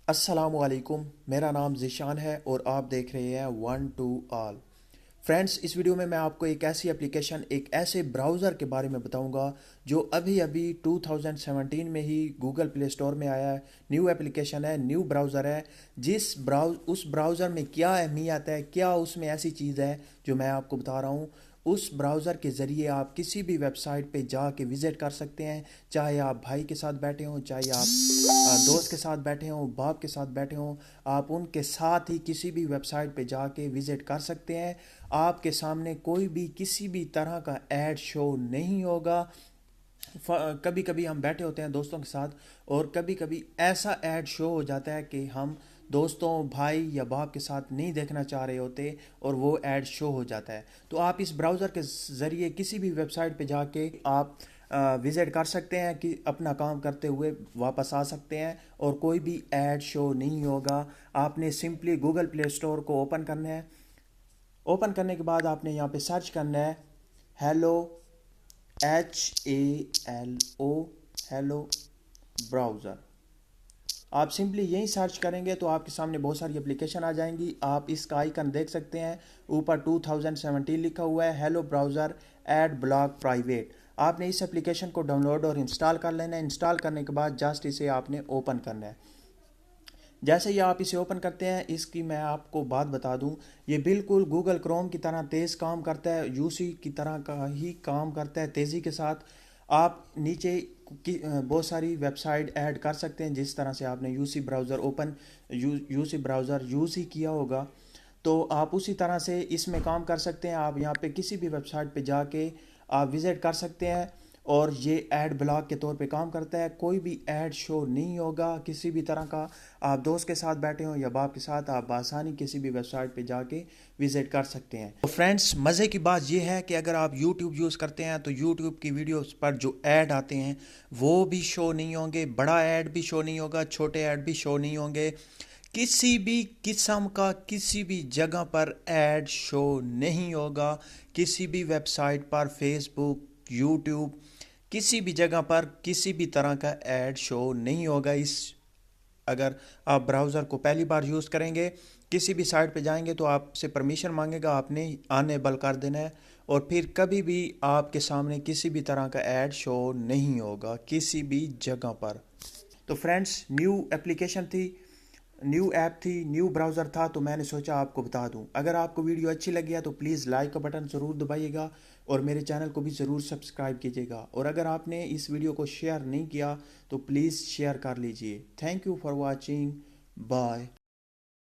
السلام علیکم، میرا نام ذیشان ہے اور آپ دیکھ رہے ہیں ون ٹو آل فرینڈس۔ اس ویڈیو میں آپ کو ایک ایسی اپلیکیشن، ایک ایسے براؤزر کے بارے میں بتاؤں گا جو ابھی 2017 میں ہی گوگل پلے اسٹور میں آیا ہے۔ نیو اپلیکیشن ہے، نیو براؤزر ہے۔ اس براؤزر میں کیا اہمیت ہے، کیا اس میں ایسی چیز ہے جو میں آپ کو بتا رہا ہوں۔ اس براؤزر کے ذریعے آپ کسی بھی ویب سائٹ پہ جا کے وزٹ کر سکتے ہیں، چاہے آپ بھائی کے ساتھ بیٹھے ہوں، چاہے آپ دوست کے ساتھ بیٹھے ہوں، باپ کے ساتھ بیٹھے ہوں، آپ ان کے ساتھ ہی کسی بھی ویب سائٹ پہ جا کے وزٹ کر سکتے ہیں۔ آپ کے سامنے کوئی بھی کسی بھی طرح کا ایڈ شو نہیں ہوگا۔ کبھی کبھی ہم بیٹھے ہوتے ہیں دوستوں کے ساتھ اور کبھی کبھی ایسا ایڈ شو ہو جاتا ہے کہ ہم دوستوں، بھائی یا باپ کے ساتھ نہیں دیکھنا چاہ رہے ہوتے اور وہ ایڈ شو ہو جاتا ہے۔ تو آپ اس براؤزر کے ذریعے کسی بھی ویب سائٹ پہ جا کے آپ وزٹ کر سکتے ہیں کہ اپنا کام کرتے ہوئے واپس آ سکتے ہیں اور کوئی بھی ایڈ شو نہیں ہوگا۔ آپ نے سمپلی گوگل پلے اسٹور کو اوپن کرنا ہے۔ اوپن کرنے کے بعد آپ نے یہاں پہ سرچ کرنا ہے ہیلو، HALO، ہیلو براؤزر۔ آپ سمپلی یہی سرچ کریں گے تو آپ کے سامنے بہت ساری اپلیکیشن آ جائیں گی۔ آپ اس کا آئیکن دیکھ سکتے ہیں، اوپر 2017 لکھا ہوا ہے، hello browser ad block private. آپ نے اس اپلیکیشن کو ڈاؤن لوڈ اور انسٹال کر لینا ہے۔ انسٹال کرنے کے بعد جسٹ اسے آپ نے اوپن کرنا ہے۔ جیسے ہی آپ اسے اوپن کرتے ہیں، اس کی میں آپ کو بات بتا دوں، یہ بالکل گوگل کروم کی طرح تیز کام کرتا ہے، UC کی طرح کا ہی کام کرتا ہے تیزی کے ساتھ۔ آپ نیچے بہت ساری ویب سائٹ ایڈ کر سکتے ہیں، جس طرح سے آپ نے UC browser UC browser use ہی کیا ہوگا، تو آپ اسی طرح سے اس میں کام کر سکتے ہیں۔ آپ یہاں پہ کسی بھی ویب سائٹ پہ جا کے آپ وزٹ کر سکتے ہیں اور یہ ایڈ بلاک کے طور پہ کام کرتا ہے۔ کوئی بھی ایڈ شو نہیں ہوگا کسی بھی طرح کا۔ آپ دوست کے ساتھ بیٹھے ہوں یا باپ کے ساتھ، آپ بآسانی کسی بھی ویب سائٹ پہ جا کے وزٹ کر سکتے ہیں۔ تو فرینڈس، مزے کی بات یہ ہے کہ اگر آپ YouTube یوز کرتے ہیں تو YouTube کی ویڈیوز پر جو ایڈ آتے ہیں وہ بھی شو نہیں ہوں گے، بڑا ایڈ بھی شو نہیں ہوگا، چھوٹے ایڈ بھی شو نہیں ہوں گے۔ کسی بھی قسم کا کسی بھی جگہ پر ایڈ شو نہیں ہوگا، کسی بھی ویب سائٹ پر، فیس بک، YouTube، کسی بھی جگہ پر کسی بھی طرح کا ایڈ شو نہیں ہوگا۔ اگر آپ براؤزر کو پہلی بار یوز کریں گے، کسی بھی سائٹ پہ جائیں گے تو آپ سے پرمیشن مانگے گا، آپ نے انیبل کر دینا ہے اور پھر کبھی بھی آپ کے سامنے کسی بھی طرح کا ایڈ شو نہیں ہوگا کسی بھی جگہ پر۔ تو فرینڈس، نیو اپلیکیشن تھی، نیو ایپ تھی، نیو براؤزر تھا، تو میں نے سوچا آپ کو بتا دوں۔ اگر آپ کو ویڈیو اچھی لگی ہے تو پلیز لائک کا بٹن ضرور دبائیے گا اور میرے چینل کو بھی ضرور سبسکرائب کیجیے گا، اور اگر آپ نے اس ویڈیو کو شیئر نہیں کیا تو پلیز شیئر کر لیجئے۔ Thank you for watching, bye.